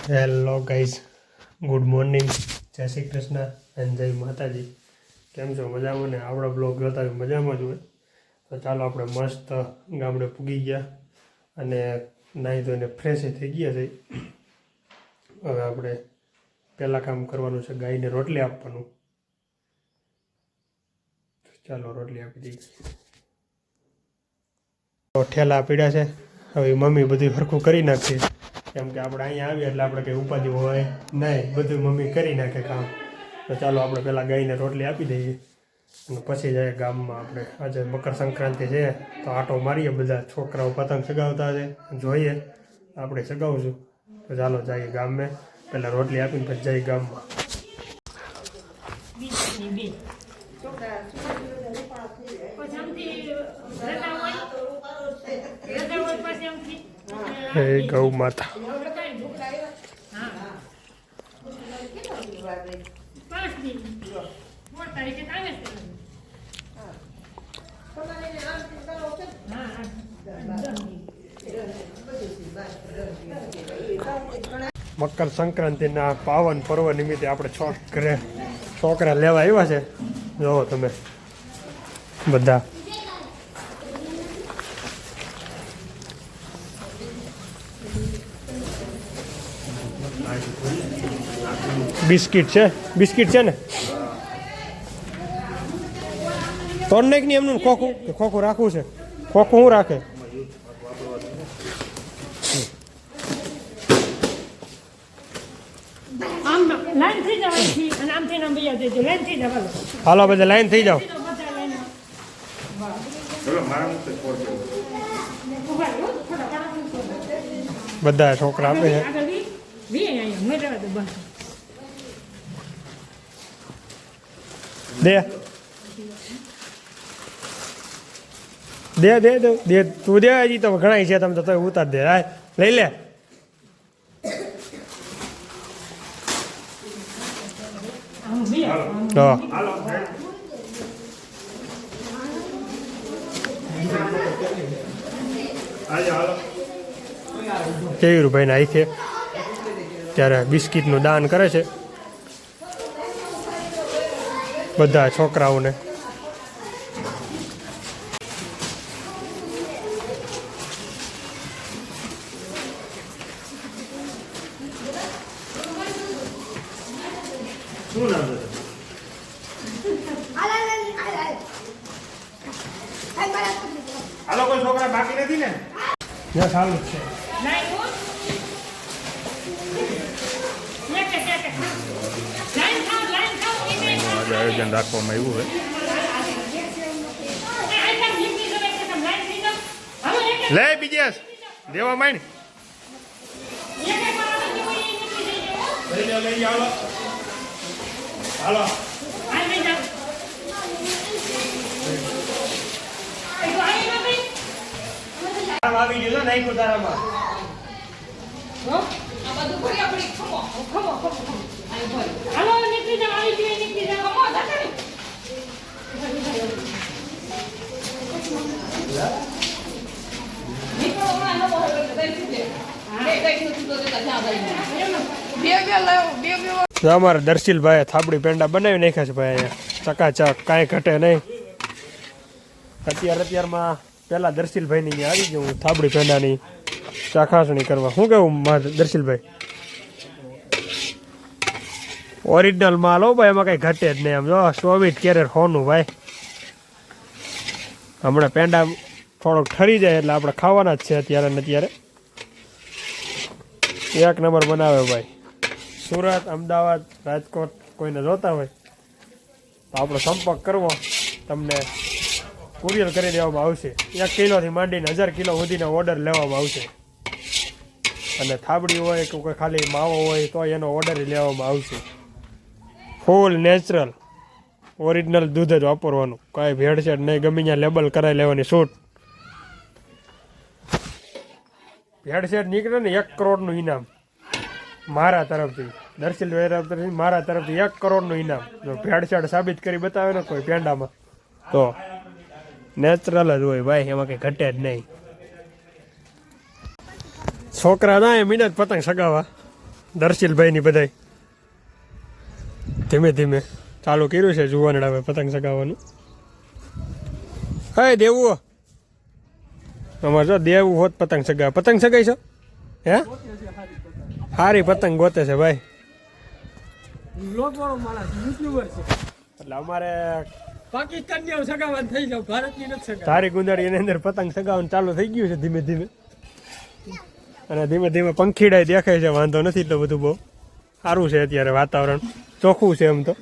Hello guys, good morning, જય શ્રી કૃષ્ણ અને જય માતાજી. કેમ છો? મજામાં ને? આપણો બ્લોગ જોતા મજામાં જ હોય. તો ચાલો આપણે મસ્ત ગામડે પૂગી ગયા અને નાહી ધોઈને ફ્રેશ થઈ ગયા છે. હવે આપણે પહેલાં કામ કરવાનું છે, ગાયને રોટલી આપવાનું. ચાલો રોટલી આપી દઈએ. ઠેલા પીડ્યા છે, હવે મમ્મી બધું સરખું કરી નાખશે. કેમ કે આપણે અહીંયા આવીએ એટલે આપણે કંઈ ઉપાધિ હોય નહીં, બધું મમ્મી કરી નાખે કામ. તો ચાલો આપણે પહેલાં ગાયને રોટલી આપી દઈએ અને પછી જઈએ ગામમાં. આપણે આજે મકર સંક્રાંતિ છે તો આટો મારીએ, બધા છોકરાઓ પતંગ ચગાવતા છે, જોઈએ આપણે ચગાવશું. તો ચાલો જઈએ ગામમાં, પહેલાં રોટલી આપીને પછી જઈએ ગામમાં. હે ગૌ માતા. મકર સંક્રાંતિના પાવન પર્વ નિમિત્તે આપણે છોકરા લેવા આવ્યા છે. જોવો તમે બધા. બિસ્કિટ છે ને? તોડ નાખ ની એમનું ખોખું રાખવું છે. ખોખું શું રાખે? હાલો બધા લાઈન થઈ જાઓ. બધા છોકરા આપે છે. દે તું દે. હજી તો ઘણા છે, તમે તો ઉતાર દે. લઈ લે. કેવીરુભાઈ ના આઈથે ત્યારે બિસ્કિટનું દાન કરે છે બધા છોકરાઓને. શું નામ છે? હાલો, કોઈ છોકરા બાકી નથી ને? યસ, હાલું જ છે. આયોજન રાખવામાં આવ્યું હોય. લે બીજે દેવા માંડ. હાલો આવી ગયો નાખ્યું તારામાં. અમારા દર્શીલભાઈ થાબડી પેંડા બનાવી નાખ્યા છે ભાઈ. અહીંયા ચકાચક, કાંઈ ઘટે નહીં. અત્યારમાં પેલા દર્શીલભાઈની આવી ગયું હું થાબડી પેંડાની ચકાસણી કરવા. શું કેવું દર્શીલભાઈ? ઓરિજિનલ માલ હો ભાઈ, એમાં કઈ ઘટે જ નહીં. આમ જો 24 કેરેટ હોનું ભાઈ. હમણાં પેંડા થોડોક ઠરી જાય એટલે આપણે ખાવાના જ છે અત્યારે ને અત્યારે. એક નંબર બનાવે ભાઈ. સુરત, અમદાવાદ, રાજકોટ કોઈને જોતા હોય તો આપણો સંપર્ક કરવો, તમને કુરિયર કરી દેવામાં આવશે. 1 કિલોથી માંડીને 1000 કિલો સુધીનો ઓર્ડર લેવામાં આવશે. અને થાબડી હોય કે કોઈ ખાલી માવો હોય તો એનો ઓર્ડર લેવામાં આવશે. ફૂલ નેચરલ ઓરિજિનલ દૂધ જ વાપરવાનું, કાંઈ ભેળસેળ નહીં. ગમે ત્યાં લેબલ કરાવી લેવાની છૂટ. ભેળસેળ નીકળે ને 1 કરોડનું ઇનામ મારા તરફથી, દર્શીલભાઈ તરફથી, મારા તરફથી 1 કરોડનું ઇનામ. જો ભેળસેળ સાબિત કરી બતાવે ને કોઈ પેંડામાં તો નેચરલ જ હોય ભાઈ, એમાં કંઈ ઘટે જ નહીં. છોકરા ના એ મિનત પતંગ સગાવા દર્શિલભાઈની બધાય ધીમે ધીમે ચાલુ કર્યું છે જુવાનડા હવે પતંગ ચગાવવાનું. હે દેવું અમારે જો દેવું હોત પતંગ ચગાવે. પતંગ ચગાવી છો હે? સારી પતંગ ગોતે છે ભાઈ. એટલે અમારે પાકિસ્તાનની સગાવન થઈ જાવ, ભારતની નથી સગાવન. ધારી ગુંદાડી એની અંદર પતંગ ચગાવવાનું ચાલુ થઈ ગયું છે ધીમે ધીમે. અને ધીમે ધીમે પંખીડાય દેખાય છે. વાંધો નથી એટલું બધું. બહુ સારું છે અત્યારે વાતાવરણ, ચોખ્ખું છે એમ તો,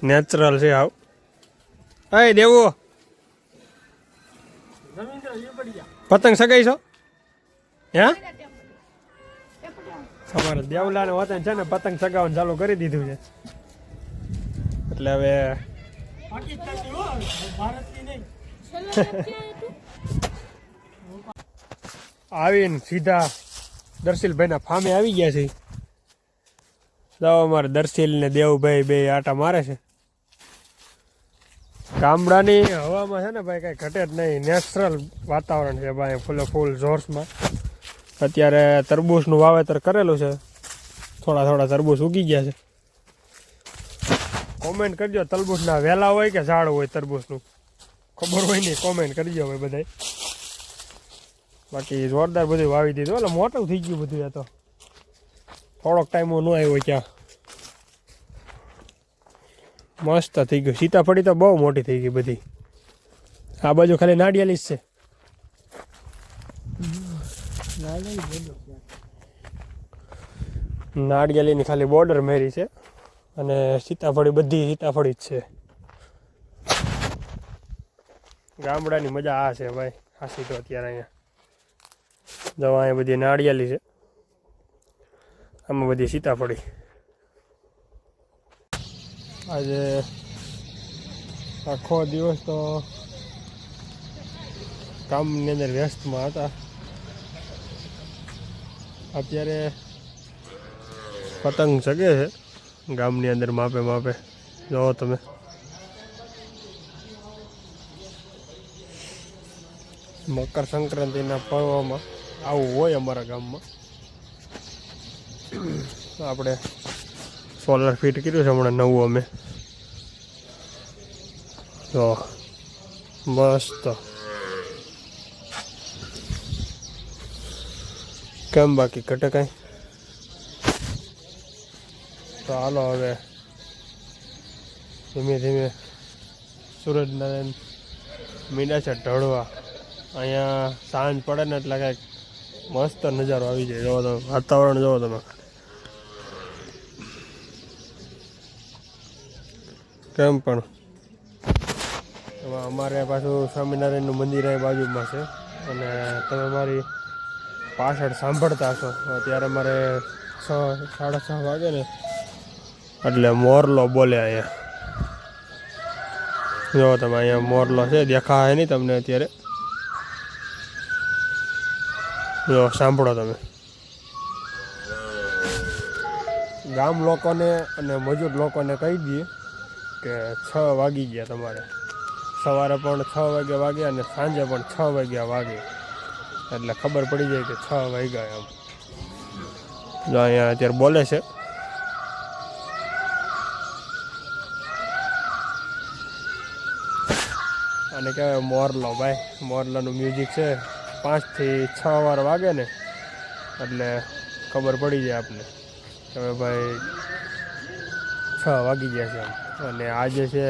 નેચરલ છે આવ. હે દેવો પતંગ સગાઈ છો હે? અમારે દેવલાને વતન છે ને પતંગ ચગાવવાનું ચાલુ કરી દીધું છે. એટલે હવે આવીને સીધા દર્શિલભાઈના ફામે આવી ગયા છે. જાઓ અમારે દર્શિલ ને દેવભાઈ બે આટા મારે છે. ગામડાની હવામાં છે ને ભાઈ કઈ ઘટે જ નહીં. નેચરલ વાતાવરણ છે ભાઈ, ફૂલે ફૂલ જોશમાં. અત્યારે તરબૂચનું વાવેતર કરેલું છે. થોડા થોડા તરબૂચ ઉગી ગયા છે. કોમેન્ટ કરજો તરબૂચના વહેલા હોય કે ઝાડ હોય તરબૂચનું, ખબર હોય નહીં કોમેન્ટ કરજો ભાઈ બધાય. બાકી જોરદાર બધું વાવી દીધું. એટલે મોટું થઈ ગયું બધું. એ તો થોડોક ટાઈમ ન આવ્યો ત્યાં મસ્ત થઈ ગયું. સીતાફળી તો બહુ મોટી થઈ ગઈ બધી. આ બાજુ ખાલી નાળિયેરી જ છે. નાળિયેરીની ખાલી બોર્ડર મેરી છે અને સીતાફળી બધી સીતાફળી જ છે. ગામડાની મજા આ છે ભાઈ ખાસી તો અત્યારે અહીંયા. જો અહીંયા બધી નાળિયેરી છે, આમાં બધી સીતાફળી. આજે આખો દિવસ તો કામની અંદર વ્યસ્તમાં હતા. અત્યારે પતંગ ચગે છે ગામની અંદર માપે માપે. જોવો તમે મકર સંક્રાંતિના પર્વમાં આવું હોય અમારા ગામમાં. આપણે સોલર ફિટ કર્યું છે હમણાં નવું અમે. તો મસ્ત. કેમ બાકી ઘટે કાંઈ? તો હાલો હવે ધીમે ધીમે સૂરજનારાયણ મીંડા છે ઢળવા. અહીંયા સાંજ પડે ને એટલે કાંઈક મસ્ત નજારો આવી જાય. જોવો તમે વાતાવરણ, જોવો તમે કેમ. પણ અમારે પાછું સ્વામિનારાયણનું મંદિર અહીં બાજુમાં છે અને તમે મારી પાછળ સાંભળતા હશો. ત્યારે મારે 6, 6:30 વાગે ને એટલે મોરલો બોલે અહીંયા. જો તમે અહીંયા મોરલો છે, દેખાય નહીં તમને અત્યારે. જો સાંભળો તમે. ગામ લોકોને અને મજૂર લોકોને કહી દઈએ કે 6 વાગી ગયા તમારે. સવારે પણ 6 વાગે વાગે અને સાંજે પણ 6 વાગ્યા વાગે. એટલે ખબર પડી જાય કે 6 વાગ્યા એમ. જો અહીંયા અત્યારે બોલે છે. અને કહેવાય મોરલો ભાઈ. મોરલાનું મ્યુઝિક છે. 5 થી 6 વાર વાગે ને એટલે ખબર પડી જાય આપણને કે હવે ભાઈ 6 વાગી ગયા છે એમ. અને આજે છે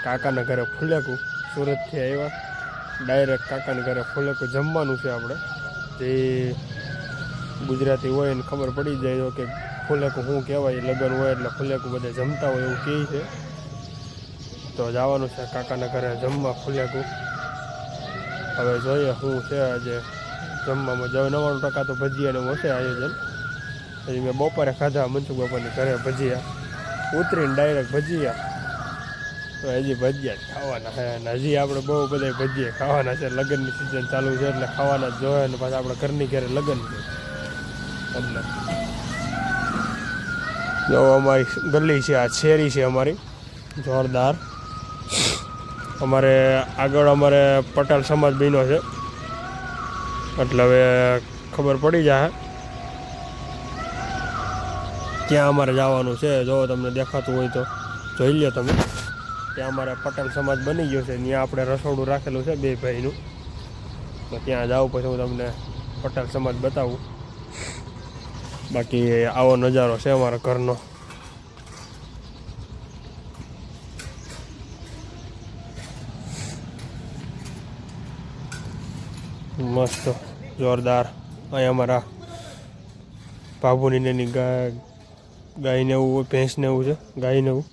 કાકાના ઘરે ફુલેકું. સુરતથી આવ્યા ડાયરેક્ટ કાકાના ઘરે ફુલેકું જમવાનું છે. આપણે જે ગુજરાતી હોય ને ખબર પડી જાય કે ફુલેકું શું કહેવાય. લગ્ન હોય એટલે ફુલેકું બધા જમતા હોય એવું કહે છે. તો જવાનું છે કાકાના ઘરે જમવા ફુલેકું. હવે જોઈએ શું છે આજે જમવામાં. 99% તો ભજીયાનું હશે આયોજન. પછી મેં બપોરે ખાધા મનસુખ બાપાની ઘરે ભજીયા. ઉતરીને ડાયરેક્ટ ભજીયા. તો હજી ભજીયા જ ખાવાના છે. અને હજી આપણે બહુ બધા ભજીયા ખાવાના છે. લગ્નની સિઝન ચાલુ છે એટલે ખાવાના જ જોઈએ. ને પાછા આપણે ઘરની ઘરે લગ્ન છે એટલે જો અમારી ગલી છે, આ શેરી છે અમારી જોરદાર. અમારે આગળ અમારે પટેલ સમાજ બન્યો છે એટલે હવે ખબર પડી જાય ક્યાં અમારે જવાનું છે. જો તમને દેખાતું હોય તો જોઈ લો તમે. ત્યાં અમારે પટેલ સમાજ બની ગયો છે. ત્યાં આપણે રસોડું રાખેલું છે 2 ભાઈનું. તો ત્યાં જાઉં પછી હું તમને પટેલ સમાજ બતાવું. બાકી આવો નજારો છે અમારા ઘરનો. મસ્ત જોરદાર. અહીંયા અમારા બાબુની એની ગાયને એવું, ભેંસને એવું છે, ગાયને એવું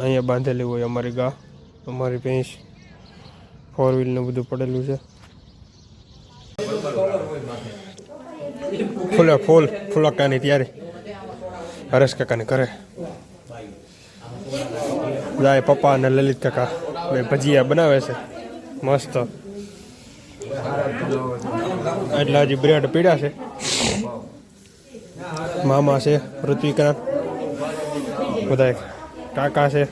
અહીંયા બાંધેલી હોય. અમારી અમારી ભેંસ, 4 વ્હીલ ને બધું પડેલું છે. ફૂલકાની તૈયારી હરેશ કાકાની કરે જાય. પપ્પા અને લલિત કાકા બે ભજીયા બનાવે છે મસ્ત. એટલે હજી બ્રેડ પીડા છે. મામા છે, ઋત્વિકા, બધા કાકા છે,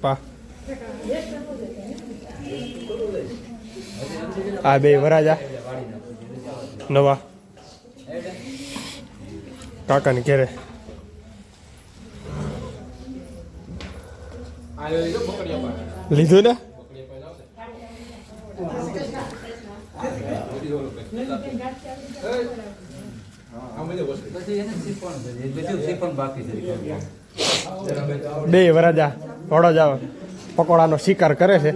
પા. આ 2 વરાજા નવા કાકાની ઘેરે. લીધું ને બે વરાજા ઘોડો જાવ પકોડાનો શિકાર કરે છે.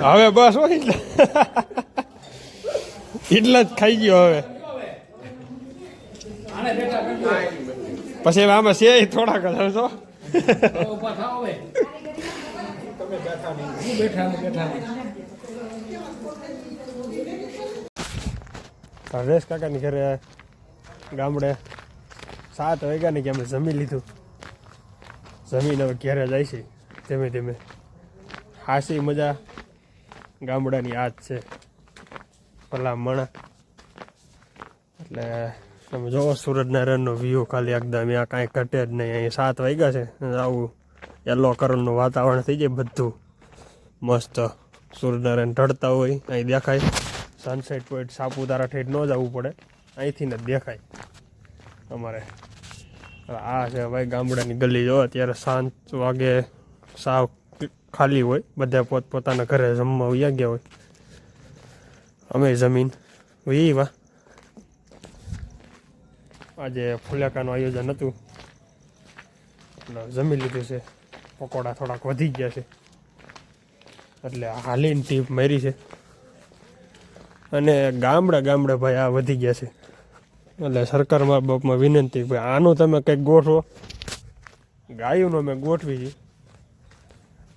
હવે બસ હોય એટલા જ ખાઈ ગયો. હવે પછી આમાં છે થોડાક જ સમજો. હરેશ કાકાની ઘરે ગામડે 7 વાગ્યા ને કે અમે જમી લીધું. જમીન હવે ઘેરે જાય છે ધીમે ધીમે. હાસી મજા ગામડાની આ જ છે ભલા મણા. એટલે તમે જોવો સુરતના રનનો વ્યૂ ખાલી એકદમ. ત્યાં કાંઈ ઘટે જ નહીં. અહીં 7 વાગ્યા છે. આવું યલો કલરનું વાતાવરણ થઈ જાય બધું મસ્ત. સુરતના રન ઢળતા હોય અહીં દેખાય. સનસેટ પોઈન્ટ સાપુતારા ઠેઠ ન જવું પડે, અહીંથી ને જ દેખાય અમારે. આ છે ભાઈ ગામડાની ગલી. જો અત્યારે 7 વાગે સાવ ખાલી હોય. બધા પોતપોતાના ઘરે જમવા વયા ગયા હોય. અમે જમીન વીવા. આજે ફુલેકાનું આયોજન હતું એટલે જમી લીધું છે. પકોડા થોડાક વધી ગયા છે એટલે હાલીને ટીપ મારી છે. અને ગામડે ભાઈ આ વધી ગયા છે. એટલે સરકારમાં બાપમાં વિનંતી ભાઈ આનું તમે કંઈક ગોઠવો. ગાયોનો અમે ગોઠવી છે.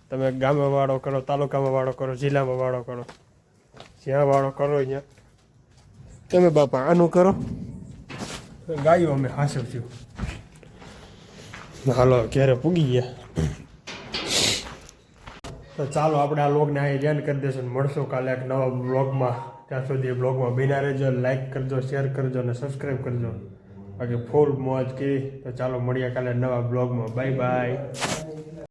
તમે ગામે વાળો કરો, તાલુકામાં વાળો કરો, જિલ્લામાં વાળો કરો, જ્યાં વાળો કરો ત્યાં તમે બાપા આનું કરો. ગાયો અમે હાસલ થયું. હાલો ક્યારે પૂગી ગયા. તો ચાલો આપણે આ વ્લોગને અહીં એન્ડ કરી દઈશું. મળશું કાલે એક નવા બ્લોગમાં. ત્યાં સુધી બ્લોગમાં બન્યા રહેજો. લાઈક કરજો, શેર કરજો અને સબસ્ક્રાઈબ કરજો. બાકી ફૂલ મોજ કરી. તો ચાલો મળીએ કાલે નવા બ્લોગમાં. Bye bye.